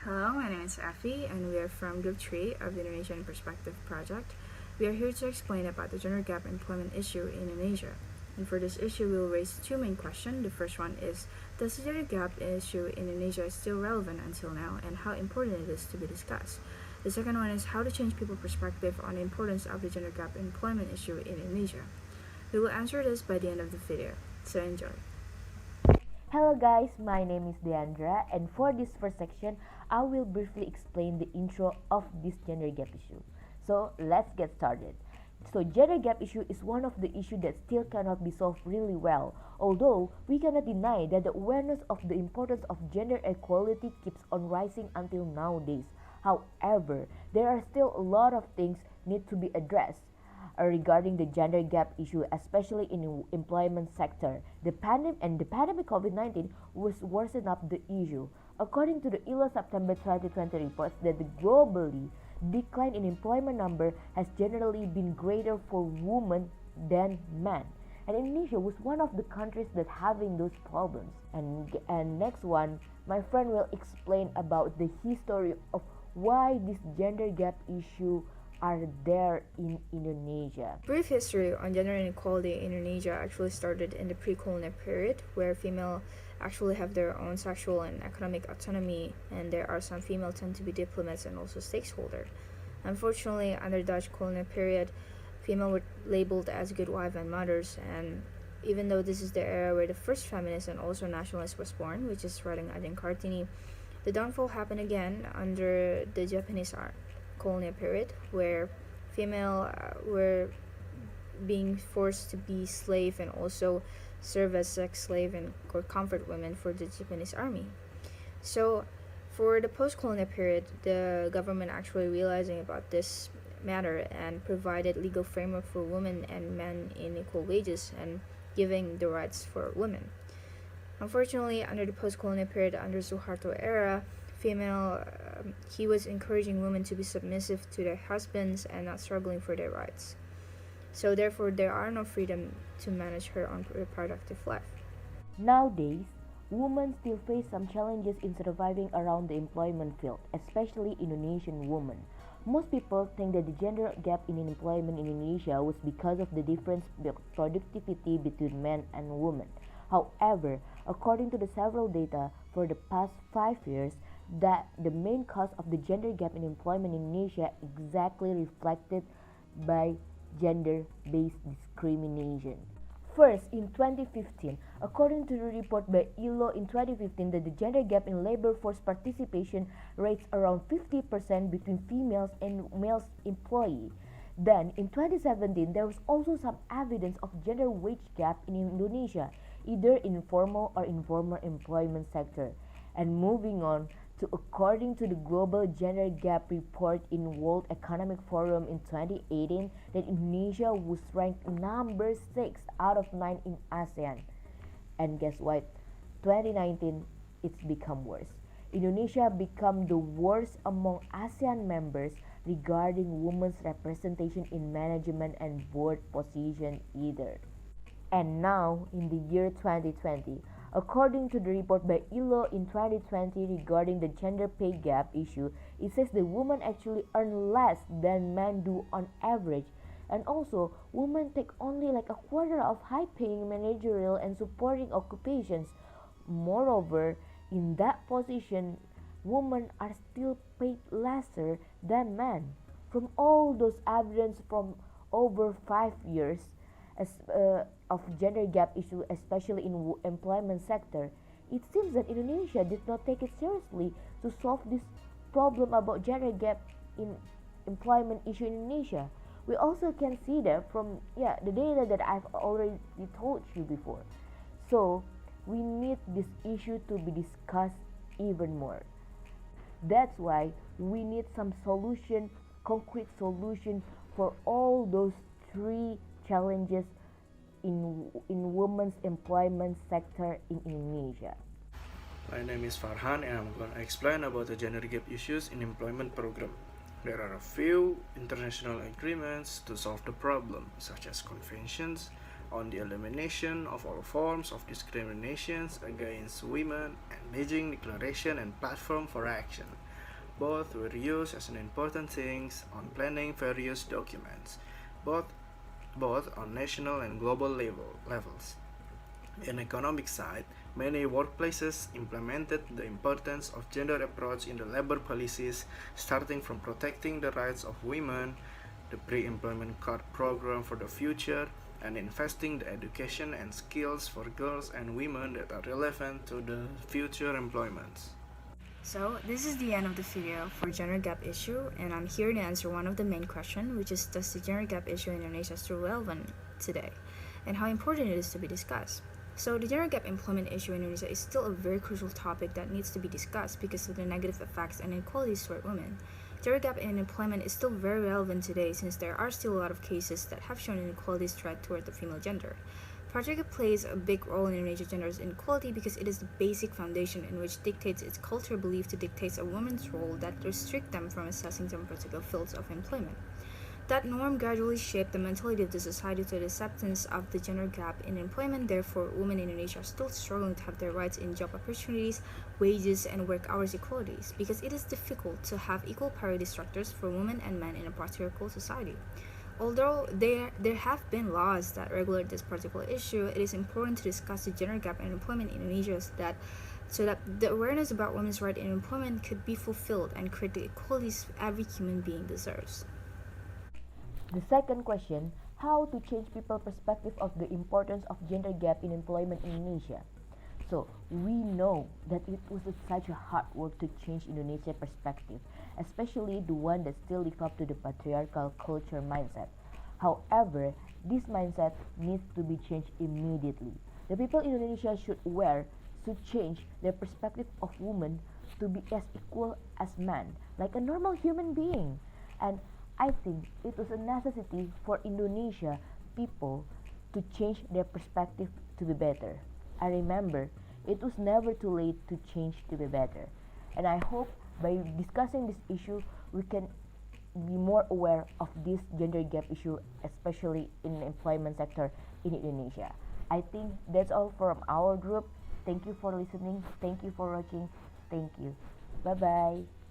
Hello, my name is Effie, and we are from Group 3 of the Indonesian Perspective Project. We are here to explain about the gender gap employment issue in Indonesia. And for this issue, we will raise two main questions. The first one is, does the gender gap issue in Indonesia is still relevant until now, and how important it is to be discussed? The second one is how to change people's perspective on the importance of the gender gap employment issue in Indonesia. We will answer this by the end of the video, so enjoy. Hello guys, my name is Deandra, and for this first section, I will briefly explain the intro of this gender gap issue. So let's get started. So gender gap issue is one of the issues that still cannot be solved really well, although we cannot deny that the awareness of the importance of gender equality keeps on rising until nowadays. However, there are still a lot of things need to be addressed regarding the gender gap issue, especially in the employment sector. The pandemic COVID-19 was worsened up the issue. According to the ILO September 2020 reports that the globally decline in employment number has generally been greater for women than men. And Indonesia was one of the countries that having those problems. And next one, my friend will explain about the history of why this gender gap issue are there in Indonesia. Brief history on gender inequality in Indonesia actually started in the pre-colonial period, where female actually have their own sexual and economic autonomy, and there are some female tend to be diplomats and also stakeholders. Unfortunately, under Dutch colonial period, female were labeled as good wives and mothers, and even though this is the era where the first feminist and also nationalist was born, which is Rading Ajeng Kartini, the downfall happened again under the Japanese colonial period, where female were being forced to be slave and also serve as sex slave and or comfort women for the Japanese army. So for the post-colonial period, the government actually realizing about this matter and provided legal framework for women and men in equal wages and giving the rights for women. Unfortunately, under the post-colonial period, under Suharto era, he was encouraging women to be submissive to their husbands and not struggling for their rights. So therefore, there are no freedom to manage her own reproductive life. Nowadays, women still face some challenges in surviving around the employment field, especially Indonesian women. Most people think that the gender gap in employment in Indonesia was because of the difference productivity between men and women. However, according to the several data for the past 5 years, that the main cause of the gender gap in employment in Indonesia exactly reflected by gender-based discrimination. First, in 2015, according to the report by ILO in 2015, that the gender gap in labor force participation rates around 50% between females and males employees. Then, in 2017, there was also some evidence of gender wage gap in Indonesia, either in formal or informal employment sector. And moving on to according to the Global Gender Gap Report in World Economic Forum in 2018, that Indonesia was ranked number 6 out of 9 in ASEAN. And guess what? 2019, it's become worse. Indonesia became the worst among ASEAN members regarding women's representation in management and board position either. And now, in the year 2020, according to the report by ILO in 2020 regarding the gender pay gap issue, it says that women actually earn less than men do on average. And also, women take only like a quarter of high-paying managerial and supporting occupations. Moreover, in that position, women are still paid lesser than men. From all those evidence from over 5 years of gender gap issue, especially in employment sector, it seems that Indonesia did not take it seriously to solve this problem about gender gap in employment issue in Indonesia. We also can see that from the data that I've already told you before. So we need this issue to be discussed even more. That's why we need some solution, concrete solution for all those 3 challenges in women's employment sector in Indonesia. My name is Farhan, and I'm going to explain about the gender gap issues in employment program. There are a few international agreements to solve the problem, such as conventions on the elimination of all forms of discriminations against women and Beijing Declaration and Platform for Action. Both were used as an important things on planning various documents, both both on national and global levels. In economic side, many workplaces implemented the importance of gender approach in the labor policies, starting from protecting the rights of women, the pre-employment card program for the future, and investing the education and skills for girls and women that are relevant to the future employments. So, this is the end of the video for gender gap issue, and I'm here to answer one of the main questions, which is, does the gender gap issue in Indonesia still relevant today, and how important it is to be discussed. So, the gender gap employment issue in Indonesia is still a very crucial topic that needs to be discussed because of the negative effects and inequalities toward women. Gender gap in employment is still very relevant today since there are still a lot of cases that have shown inequalities threat toward the female gender. Patriarchy plays a big role in Indonesian gender inequality because it is the basic foundation in which dictates its cultural belief to dictate a woman's role that restrict them from accessing some particular fields of employment. That norm gradually shaped the mentality of the society to the acceptance of the gender gap in employment. Therefore, women in Indonesia are still struggling to have their rights in job opportunities, wages, and work hours equalities because it is difficult to have equal parity structures for women and men in a patriarchal society. Although there have been laws that regulate this particular issue, it is important to discuss the gender gap in employment in Indonesia so that the awareness about women's right in employment could be fulfilled and create the equalities every human being deserves. The second question, how to change people's perspective of the importance of gender gap in employment in Indonesia. So we know that it was such a hard work to change Indonesia perspective, especially the one that still live up to the patriarchal culture mindset. However, this mindset needs to be changed immediately. The people in Indonesia should change their perspective of women to be as equal as man, like a normal human being. And I think it was a necessity for Indonesia people to change their perspective to be better. I remember it was never too late to change to be better. And I hope by discussing this issue, we can be more aware of this gender gap issue, especially in the employment sector in Indonesia. I think that's all from our group. Thank you for listening. Thank you for watching. Thank you. Bye-bye.